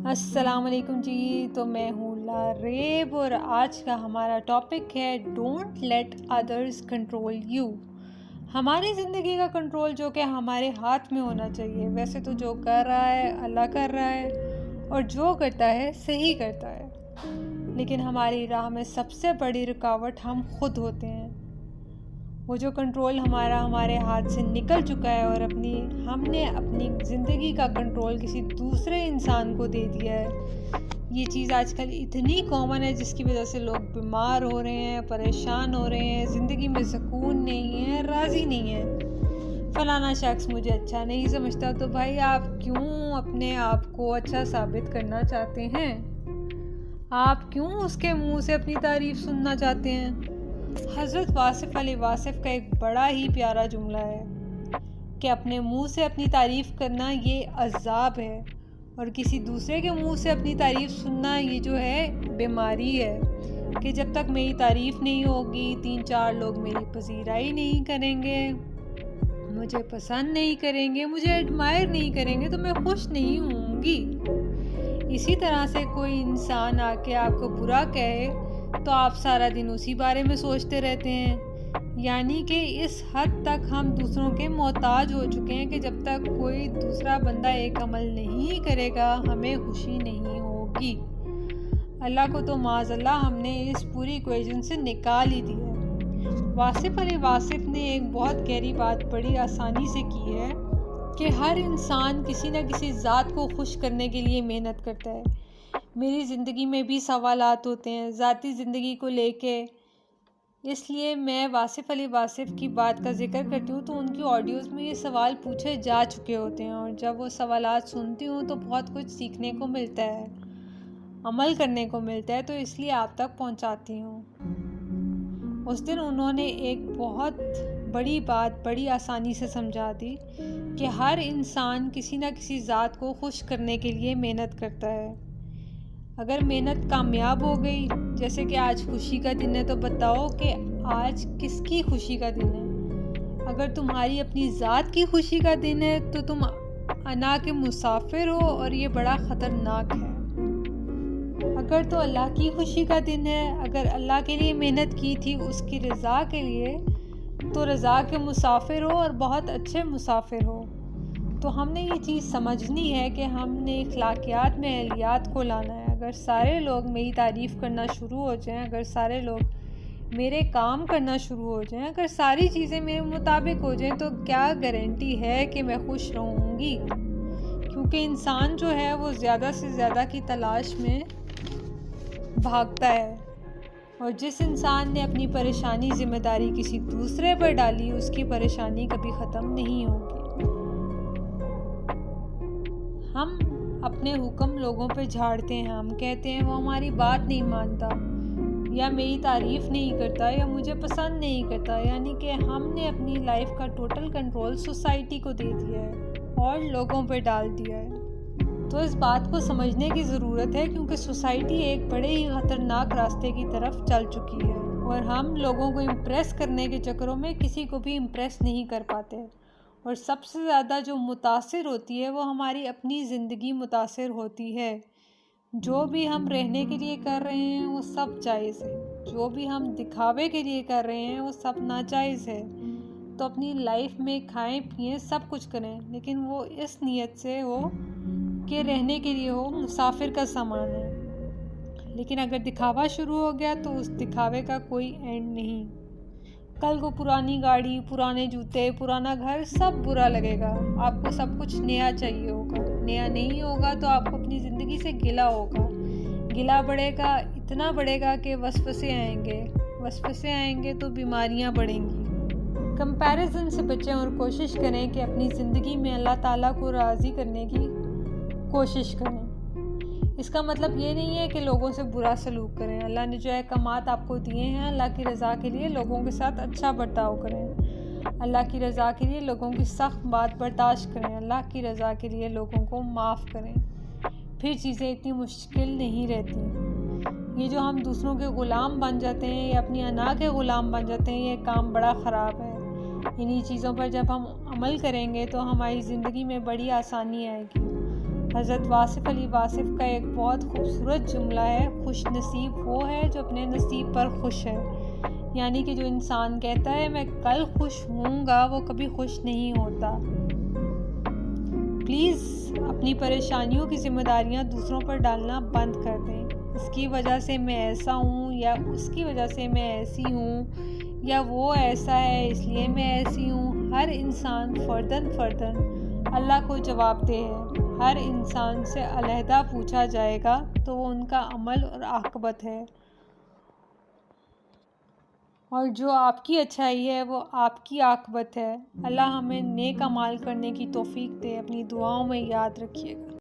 السلام علیکم جی. تو میں ہوں لاریب اور آج کا ہمارا ٹاپک ہے don't let others control you. ہماری زندگی کا کنٹرول جو کہ ہمارے ہاتھ میں ہونا چاہیے. ویسے تو جو کر رہا ہے اللہ کر رہا ہے اور جو کرتا ہے صحیح کرتا ہے، لیکن ہماری راہ میں سب سے بڑی رکاوٹ ہم خود ہوتے ہیں. وہ جو کنٹرول ہمارے ہاتھ سے نکل چکا ہے اور ہم نے اپنی زندگی کا کنٹرول کسی دوسرے انسان کو دے دیا ہے. یہ چیز آج کل اتنی کامن ہے جس کی وجہ سے لوگ بیمار ہو رہے ہیں، پریشان ہو رہے ہیں، زندگی میں سکون نہیں ہے، راضی نہیں ہے. فلانا شخص مجھے اچھا نہیں سمجھتا، تو بھائی آپ کیوں اپنے آپ کو اچھا ثابت کرنا چاہتے ہیں؟ آپ کیوں اس کے منہ سے اپنی تعریف سننا چاہتے ہیں؟ حضرت واصف علی واصف کا ایک بڑا ہی پیارا جملہ ہے کہ اپنے منہ سے اپنی تعریف کرنا یہ عذاب ہے، اور کسی دوسرے کے منہ سے اپنی تعریف سننا یہ جو ہے بیماری ہے. کہ جب تک میری تعریف نہیں ہوگی، 3-4 لوگ میری پذیرائی نہیں کریں گے، مجھے پسند نہیں کریں گے، مجھے ایڈمائر نہیں کریں گے، تو میں خوش نہیں ہوں گی. اسی طرح سے کوئی انسان آ کے آپ کو برا کہے تو آپ سارا دن اسی بارے میں سوچتے رہتے ہیں. یعنی کہ اس حد تک ہم دوسروں کے محتاج ہو چکے ہیں کہ جب تک کوئی دوسرا بندہ ایک عمل نہیں کرے گا ہمیں خوشی نہیں ہوگی. اللہ کو تو معاذ اللہ ہم نے اس پوری ایکویشن سے نکال ہی دیا ہے. واصف علی واصف نے ایک بہت گہری بات بڑی آسانی سے کی ہے کہ ہر انسان کسی نہ کسی ذات کو خوش کرنے کے لیے محنت کرتا ہے. میری زندگی میں بھی سوالات ہوتے ہیں ذاتی زندگی کو لے کے، اس لیے میں واصف علی واصف کی بات کا ذکر کرتی ہوں تو ان کی آڈیوز میں یہ سوال پوچھے جا چکے ہوتے ہیں، اور جب وہ سوالات سنتی ہوں تو بہت کچھ سیکھنے کو ملتا ہے، عمل کرنے کو ملتا ہے، تو اس لیے آپ تک پہنچاتی ہوں. اس دن انہوں نے ایک بہت بڑی بات بڑی آسانی سے سمجھا دی کہ ہر انسان کسی نہ کسی ذات کو خوش کرنے کے لیے محنت کرتا ہے. اگر محنت کامیاب ہو گئی، جیسے کہ آج خوشی کا دن ہے، تو بتاؤ کہ آج کس کی خوشی کا دن ہے؟ اگر تمہاری اپنی ذات کی خوشی کا دن ہے تو تم انا کے مسافر ہو، اور یہ بڑا خطرناک ہے. اگر تو اللہ کی خوشی کا دن ہے، اگر اللہ کے لیے محنت کی تھی اس کی رضا کے لیے، تو رضا کے مسافر ہو اور بہت اچھے مسافر ہو. تو ہم نے یہ چیز سمجھنی ہے کہ ہم نے اخلاقیات میں اہلیات کو لانا ہے. اگر سارے لوگ میری تعریف کرنا شروع ہو جائیں، اگر سارے لوگ میرے کام کرنا شروع ہو جائیں، اگر ساری چیزیں میرے مطابق ہو جائیں، تو کیا گارنٹی ہے کہ میں خوش رہوں گی؟ کیونکہ انسان جو ہے وہ زیادہ سے زیادہ کی تلاش میں بھاگتا ہے، اور جس انسان نے اپنی پریشانی ذمہ داری کسی دوسرے پر ڈالی اس کی پریشانی کبھی ختم نہیں ہوگی. ہم اپنے حکم لوگوں پہ جھاڑتے ہیں، ہم کہتے ہیں وہ ہماری بات نہیں مانتا، یا میری تعریف نہیں کرتا، یا مجھے پسند نہیں کرتا. یعنی کہ ہم نے اپنی لائف کا ٹوٹل کنٹرول سوسائٹی کو دے دیا ہے اور لوگوں پہ ڈال دیا ہے. تو اس بات کو سمجھنے کی ضرورت ہے، کیونکہ سوسائٹی ایک بڑے ہی خطرناک راستے کی طرف چل چکی ہے، اور ہم لوگوں کو امپریس کرنے کے چکروں میں کسی کو بھی امپریس نہیں کر پاتے. اور سب سے زیادہ جو متاثر ہوتی ہے وہ ہماری اپنی زندگی متاثر ہوتی ہے. جو بھی ہم رہنے کے لیے کر رہے ہیں وہ سب جائز ہے، جو بھی ہم دکھاوے کے لیے کر رہے ہیں وہ سب ناجائز ہے. تو اپنی لائف میں کھائیں پئیں سب کچھ کریں، لیکن وہ اس نیت سے ہو کہ رہنے کے لیے ہو، مسافر کا سامان ہے. لیکن اگر دکھاوا شروع ہو گیا تو اس دکھاوے کا کوئی اینڈ نہیں. کل کو پرانی گاڑی، پرانے جوتے، پرانا گھر سب برا لگے گا. آپ کو سب کچھ نیا چاہیے ہوگا. نیا نہیں ہوگا تو آپ کو اپنی زندگی سے گلہ ہوگا. گلہ بڑھے گا، اتنا بڑھے گا کہ وسوسے آئیں گے. وسوسے آئیں گے تو بیماریاں بڑھیں گی. کمپیریزن سے بچیں اور کوشش کریں کہ اپنی زندگی میں اللہ تعالیٰ کو راضی کرنے کی کوشش کریں. اس کا مطلب یہ نہیں ہے کہ لوگوں سے برا سلوک کریں. اللہ نے جو احکامات آپ کو دیے ہیں، اللہ کی رضا کے لیے لوگوں کے ساتھ اچھا برتاؤ کریں. اللہ کی رضا کے لیے لوگوں کی سخت بات برداشت کریں. اللہ کی رضا کے لیے لوگوں کو معاف کریں. پھر چیزیں اتنی مشکل نہیں رہتی. یہ جو ہم دوسروں کے غلام بن جاتے ہیں یا اپنی انا کے غلام بن جاتے ہیں، یہ کام بڑا خراب ہے. انہی چیزوں پر جب ہم عمل کریں گے تو ہماری زندگی میں بڑی آسانی آئے گی. حضرت واصف علی واصف کا ایک بہت خوبصورت جملہ ہے، خوش نصیب وہ ہے جو اپنے نصیب پر خوش ہے، یعنی کہ جو انسان کہتا ہے میں کل خوش ہوں گا وہ کبھی خوش نہیں ہوتا۔ پلیز اپنی پریشانیوں کی ذمہ داریاں دوسروں پر ڈالنا بند کر دیں۔ اس کی وجہ سے میں ایسا ہوں یا اس کی وجہ سے میں ایسی ہوں یا وہ ایسا ہے اس لیے میں ایسی ہوں۔ ہر انسان فرداً اللہ کو جواب دہ ہے۔ ہر انسان سے علیحدہ پوچھا جائے گا تو وہ ان کا عمل اور عاقبت ہے، اور جو آپ کی اچھائی ہے وہ آپ کی عاقبت ہے۔ اللہ ہمیں نیک اعمال کرنے کی توفیق دے۔ اپنی دعاؤں میں یاد رکھیے گا۔